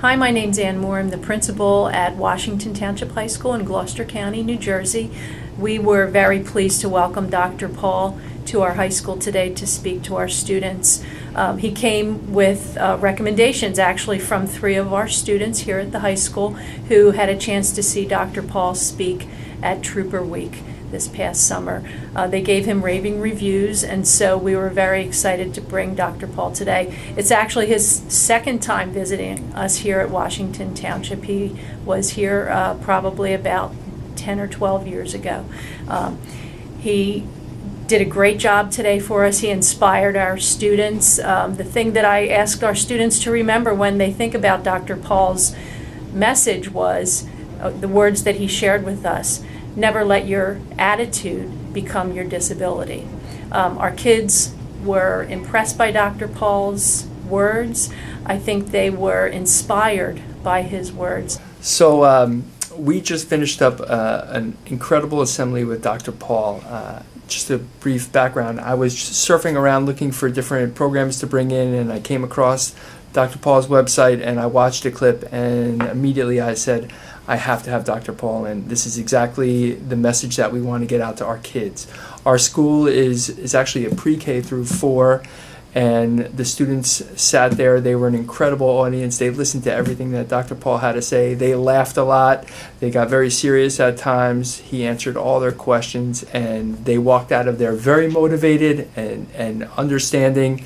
Hi, my name's Ann Moore. I'm the principal at Washington Township High School in Gloucester County, New Jersey. We were very pleased to welcome Dr. Paul to our high school today to speak to our students. He came with recommendations actually from 3 of our students here at the high school who had a chance to see Dr. Paul speak at Trooper Week this past summer. They gave him raving reviews, and so we were very excited to bring Dr. Paul today. It's actually his second time visiting us here at Washington Township. He was here probably about 10 or 12 years ago. He did a great job today for us. He inspired our students. The thing that I asked our students to remember when they think about Dr. Paul's message was the words that he shared with us. Never let your attitude become your disability. Our kids were impressed by Dr. Paul's words. I think they were inspired by his words. So we just finished up an incredible assembly with Dr. Paul. Just a brief background, I was surfing around looking for different programs to bring in, and I came across Dr. Paul's website, and I watched a clip, and immediately I said, I have to have Dr. Paul, and this is exactly the message that we want to get out to our kids. Our school is actually a pre-K through 4, and the students sat there. They were an incredible audience. They listened to everything that Dr. Paul had to say. They laughed a lot. They got very serious at times. He answered all their questions, and they walked out of there very motivated and understanding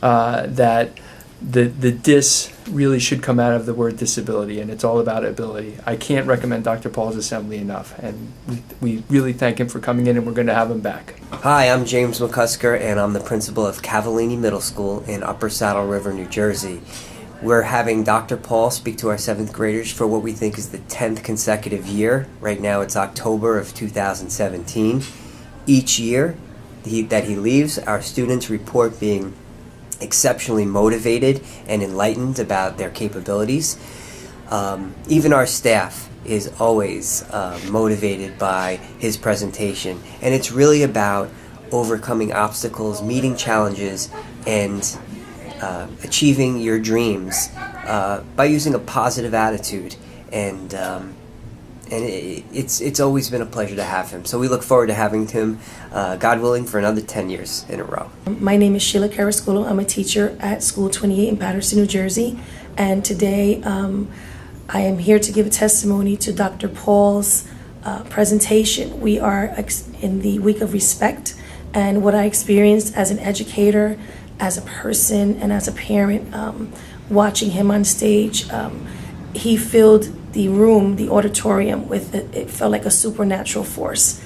that the dis really should come out of the word disability, and it's all about ability. I can't recommend Dr. Paul's assembly enough, and we really thank him for coming in, and we're going to have him back. Hi, I'm James McCusker, and I'm the principal of Cavallini Middle School in Upper Saddle River, New Jersey. We're having Dr. Paul speak to our 7th graders for what we think is the 10th consecutive year. Right now it's October of 2017. Each year that he leaves, our students report being exceptionally motivated and enlightened about their capabilities. Even our staff is always motivated by his presentation, and it's really about overcoming obstacles, meeting challenges, and achieving your dreams by using a positive attitude. And it's always been a pleasure to have him. So we look forward to having him, God willing, for another 10 years in a row. My name is Sheila Carrasquillo. I'm a teacher at School 28 in Paterson, New Jersey. And today I am here to give a testimony to Dr. Paul's presentation. We are in the week of respect, and what I experienced as an educator, as a person, and as a parent, watching him on stage, he filled the room, the auditorium, with it felt like a supernatural force.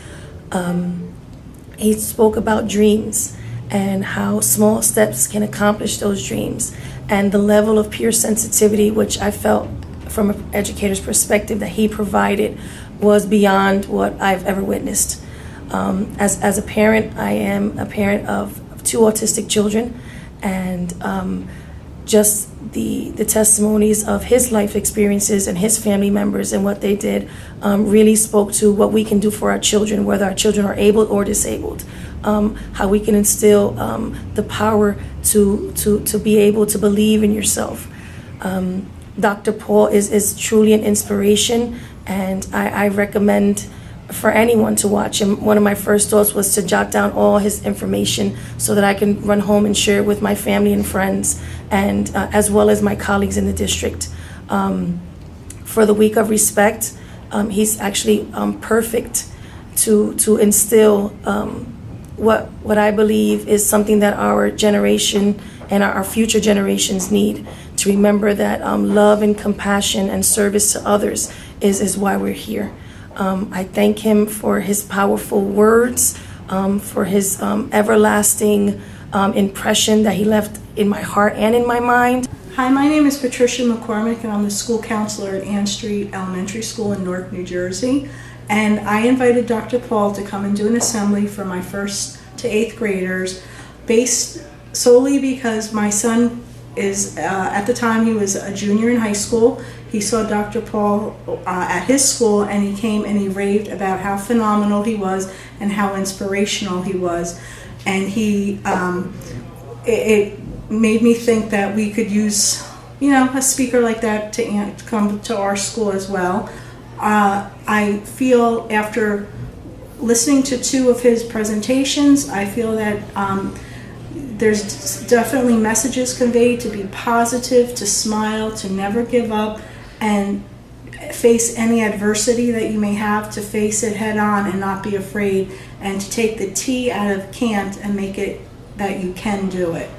He spoke about dreams and how small steps can accomplish those dreams, and the level of pure sensitivity, which I felt from an educator's perspective that he provided, was beyond what I've ever witnessed. As a parent, I am a parent of 2 autistic children, and just the testimonies of his life experiences and his family members and what they did really spoke to what we can do for our children, whether our children are able or disabled, how we can instill the power to be able to believe in yourself. Dr. Paul is truly an inspiration, and I recommend for anyone to watch him. One of my first thoughts was to jot down all his information so that I can run home and share it with my family and friends, and as well as my colleagues in the district. For the week of respect, he's actually perfect to instill what I believe is something that our generation and our future generations need, to remember that love and compassion and service to others is why we're here. I thank him for his powerful words, for his everlasting impression that he left in my heart and in my mind. Hi, my name is Patricia McCormick, and I'm the school counselor at Ann Street Elementary School in Newark, New Jersey. And I invited Dr. Paul to come and do an assembly for my 1st to 8th graders, based solely because my son is, at the time he was a junior in high school. He saw Dr. Paul at his school, and he came and he raved about how phenomenal he was and how inspirational he was. And it made me think that we could use a speaker like that to come to our school as well. I feel after listening to 2 of his presentations, I feel that there's definitely messages conveyed to be positive, to smile, to never give up, and face any adversity that you may have, to face it head on and not be afraid, and to take the T out of can't and make it that you can do it.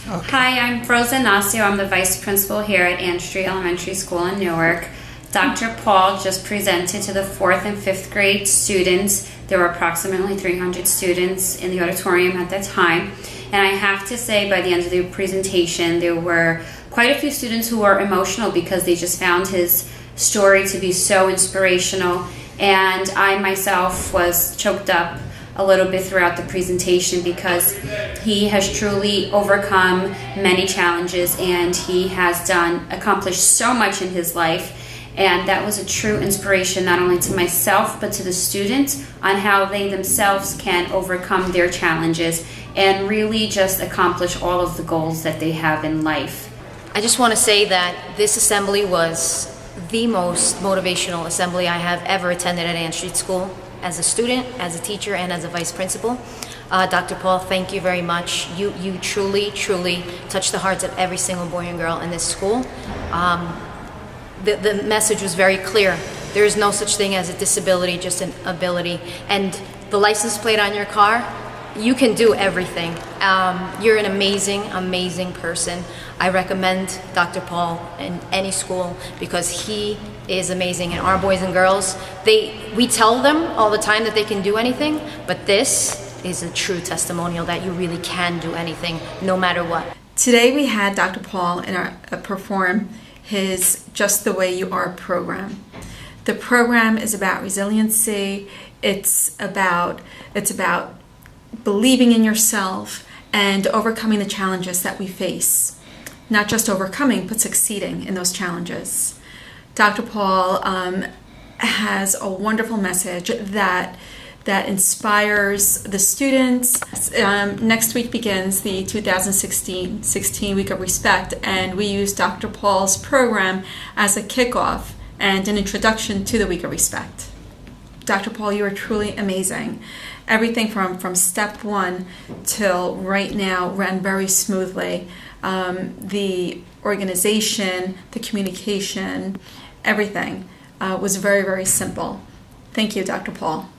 Okay. Hi, I'm Rosa Nasio. I'm the vice principal here at Ann Street Elementary School in Newark. Dr. Paul just presented to the 4th and 5th grade students. There were approximately 300 students in the auditorium at that time. And I have to say, by the end of the presentation, there were quite a few students who were emotional because they just found his story to be so inspirational. And I myself was choked up a little bit throughout the presentation because he has truly overcome many challenges and he has accomplished so much in his life. And that was a true inspiration not only to myself but to the students on how they themselves can overcome their challenges and really just accomplish all of the goals that they have in life. I just want to say that this assembly was the most motivational assembly I have ever attended at Ann Street School, as a student, as a teacher, and as a vice principal. Dr. Paul, thank you very much. You truly, truly touched the hearts of every single boy and girl in this school. The message was very clear. There is no such thing as a disability, just an ability. And the license plate on your car, you can do everything. You're an amazing, amazing person. I recommend Dr. Paul in any school because he is amazing. And our boys and girls, we tell them all the time that they can do anything, but this is a true testimonial that you really can do anything, no matter what. Today we had Dr. Paul perform his Just the Way You Are program. The program is about resiliency. It's about believing in yourself and overcoming the challenges that we face. Not just overcoming, but succeeding in those challenges. Dr. Paul has a wonderful message that inspires the students. Next week begins the 2016 Week of Respect, and we use Dr. Paul's program as a kickoff and an introduction to the Week of Respect. Dr. Paul, you are truly amazing. Everything from step 1 till right now ran very smoothly. The organization, the communication, everything was very, very simple. Thank you, Dr. Paul.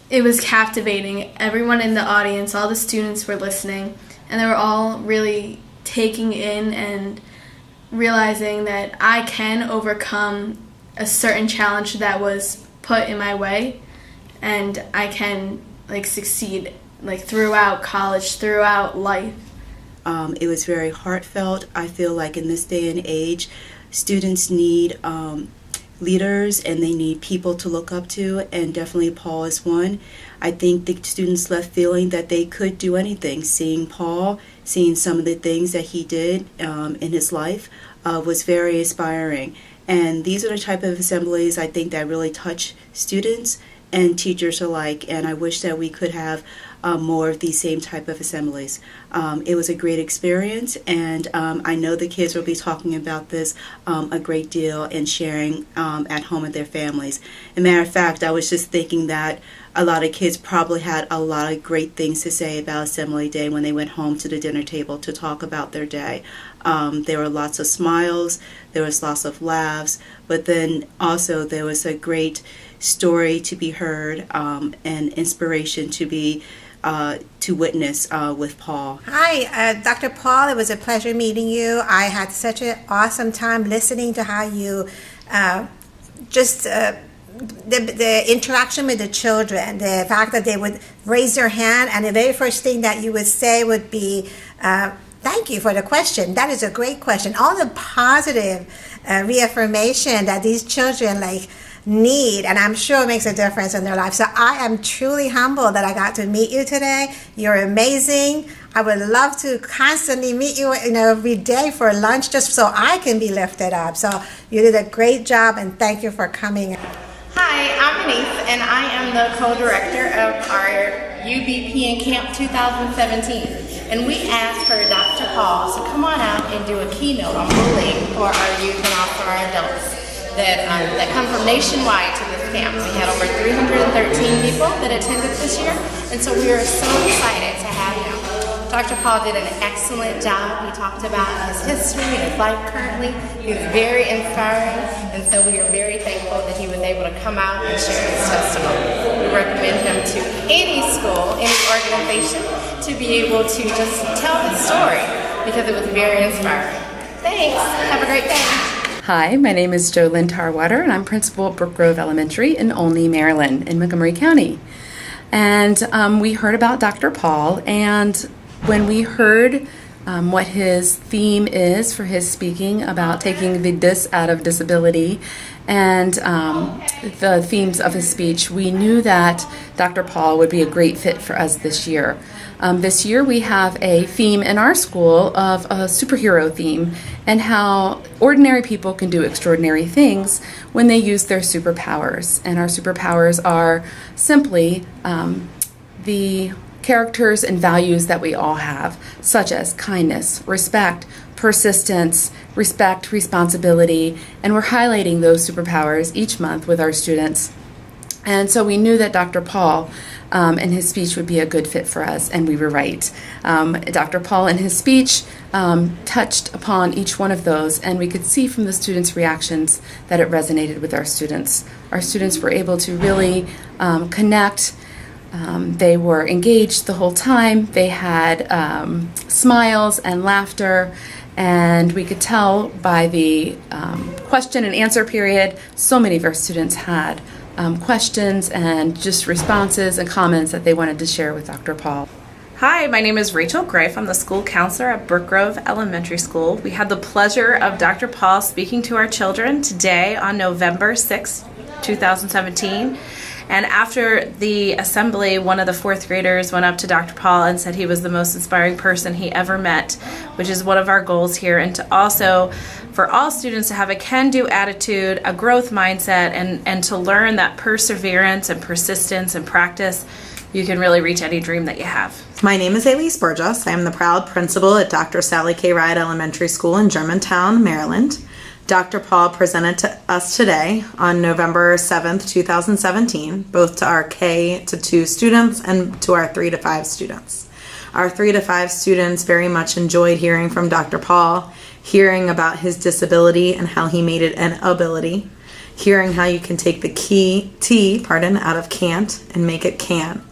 It was captivating. Everyone in the audience, all the students were listening, and they were all really taking in and realizing that I can overcome a certain challenge that was put in my way, and I can succeed throughout college, throughout life. It was very heartfelt. I feel like in this day and age, students need leaders and they need people to look up to, and definitely Paul is one. I think the students left feeling that they could do anything. Seeing Paul, seeing some of the things that he did in his life was very inspiring. And these are the type of assemblies I think that really touch students and teachers alike, and I wish that we could have more of these same type of assemblies. It was a great experience, and I know the kids will be talking about this a great deal and sharing at home with their families. As a matter of fact, I was just thinking that a lot of kids probably had a lot of great things to say about Assembly Day when they went home to the dinner table to talk about their day. There were lots of smiles, there was lots of laughs, but then also there was a great story to be heard and inspiration to witness with Paul. Hi, Dr. Paul. It was a pleasure meeting you. I had such an awesome time listening to how you the interaction with the children, the fact that they would raise their hand and the very first thing that you would say would be, thank you for the question. That is a great question. All the positive reaffirmation that these children need, and I'm sure it makes a difference in their life. So I am truly humbled that I got to meet you today. You're amazing. I would love to constantly meet you every day for lunch just so I can be lifted up. So you did a great job, and thank you for coming. Hi, I'm Elise, and I am the co-director of our UBP in Camp 2017. And we asked for Dr. Paul to come on out and do a keynote on bullying for our youth and also our adults that come from nationwide to this camp. We had over 313 people that attended this year, and so we are so excited to have him. Dr. Paul did an excellent job. He talked about his history and his life currently. He was very inspiring, and so we are very thankful that he was able to come out and share his testimony. We recommend him to any school, any organization, to be able to just tell his story because it was very inspiring. Thanks. Have a great day. Hi, my name is Jolynn Tarwater, and I'm principal at Brook Grove Elementary in Olney, Maryland, in Montgomery County. And we heard about Dr. Paul, and when we heard what his theme is for his speaking about taking the dis out of disability and the themes of his speech, we knew that Dr. Paul would be a great fit for us this year. This year we have a theme in our school of a superhero theme and how ordinary people can do extraordinary things when they use their superpowers. And our superpowers are simply the characters and values that we all have, such as kindness, respect, persistence, respect, responsibility, and we're highlighting those superpowers each month with our students. And so we knew that Dr. Paul and his speech would be a good fit for us, and we were right. Dr. Paul in his speech touched upon each one of those, and we could see from the students' reactions that it resonated with our students. Our students were able to really connect. They were engaged the whole time. They had smiles and laughter, and we could tell by the question and answer period, so many of our students had questions and just responses and comments that they wanted to share with Dr. Paul. Hi, my name is Rachel Grafe. I'm the school counselor at Brook Grove Elementary School. We had the pleasure of Dr. Paul speaking to our children today on November 6, 2017. And after the assembly, one of the fourth graders went up to Dr. Paul and said he was the most inspiring person he ever met, which is one of our goals here, and to also for all students to have a can-do attitude, a growth mindset, and to learn that perseverance and persistence and practice, you can really reach any dream that you have. My name is Elise Burgess. I am the proud principal at Dr. Sally K. Ride Elementary School in Germantown, Maryland. Dr. Paul presented to us today on November 7th, 2017, both to our K-2 students and to our 3 to 5 students. Our 3 to 5 students very much enjoyed hearing from Dr. Paul, hearing about his disability and how he made it an ability, hearing how you can take the T out of can't and make it can.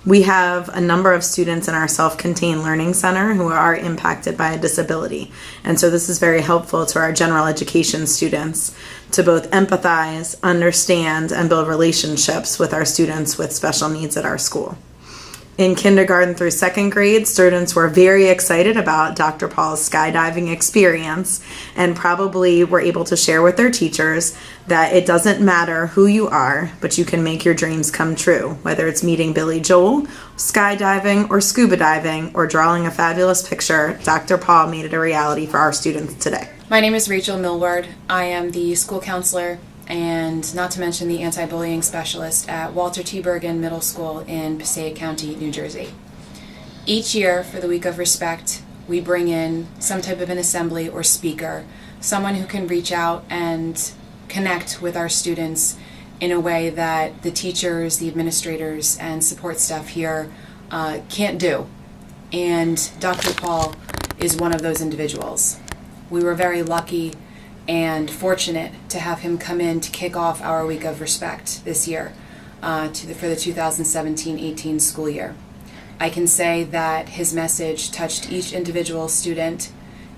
We have a number of students in our self-contained learning center who are impacted by a disability. And so this is very helpful to our general education students to both empathize, understand, and build relationships with our students with special needs at our school. In kindergarten through second grade, students were very excited about Dr. Paul's skydiving experience and probably were able to share with their teachers that it doesn't matter who you are, but you can make your dreams come true, whether it's meeting Billy Joel, skydiving, or scuba diving, or drawing a fabulous picture. Dr. Paul made it a reality for our students today. My name is Rachel Millward. I am the school counselor and not to mention the anti-bullying specialist at Walter T. Bergen Middle School in Passaic County, New Jersey. Each year for the Week of Respect, we bring in some type of an assembly or speaker, someone who can reach out and connect with our students in a way that the teachers, the administrators, and support staff here can't do. And Dr. Paul is one of those individuals. We were very lucky and fortunate to have him come in to kick off our Week of Respect this year for the 2017-18 school year. I can say that his message touched each individual student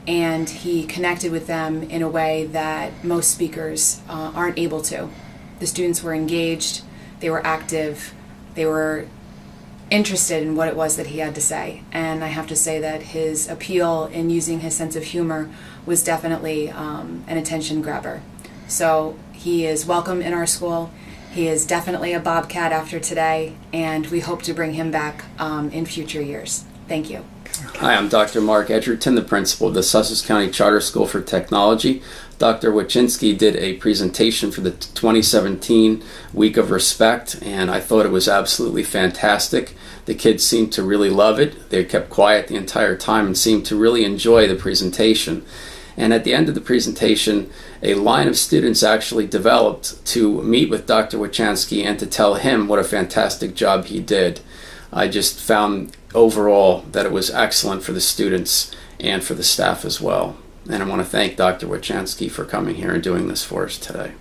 and he connected with them in a way that most speakers aren't able to. The students were engaged, they were active, they were interested in what it was that he had to say. And I have to say that his appeal in using his sense of humor was definitely an attention grabber. So he is welcome in our school. He is definitely a Bobcat after today, and we hope to bring him back in future years. Thank you. Hi, I'm Dr. Mark Edgerton, the principal of the Sussex County Charter School for Technology. Dr. Wichansky did a presentation for the 2017 Week of Respect, and I thought it was absolutely fantastic. The kids seemed to really love it. They kept quiet the entire time and seemed to really enjoy the presentation. And at the end of the presentation, a line of students actually developed to meet with Dr. Wichansky and to tell him what a fantastic job he did. I just found overall that it was excellent for the students and for the staff as well. And I want to thank Dr. Wichansky for coming here and doing this for us today.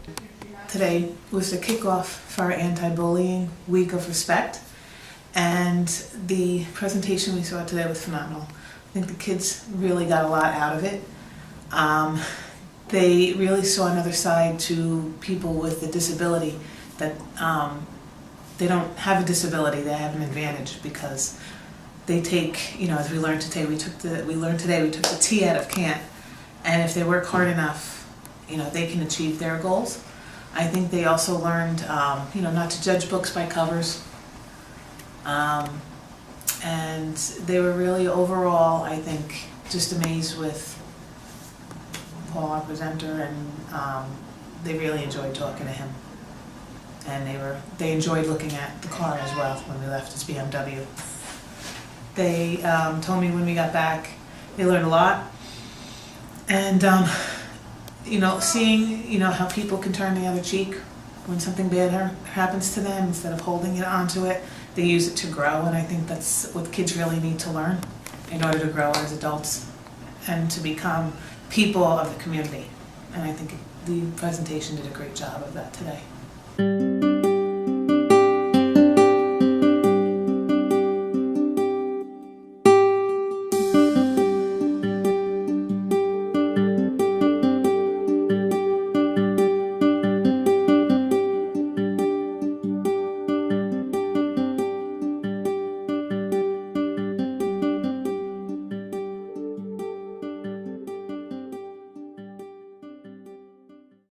Today was the kickoff for our Anti-Bullying Week of Respect, and the presentation we saw today was phenomenal. I think the kids really got a lot out of it. They really saw another side to people with a disability, that they don't have a disability, they have an advantage because they take, as we learned today, we took the T out of can't, and if they work hard enough, they can achieve their goals. I think they also learned, not to judge books by covers, and they were really overall, I think, just amazed with Paul, our presenter, and they really enjoyed talking to him. And they enjoyed looking at the car as well when we left his BMW. They told me when we got back, they learned a lot. And, seeing, how people can turn the other cheek when something bad happens to them, instead of holding it onto it, they use it to grow. And I think that's what kids really need to learn in order to grow as adults and to become people of the community. And I think the presentation did a great job of that today.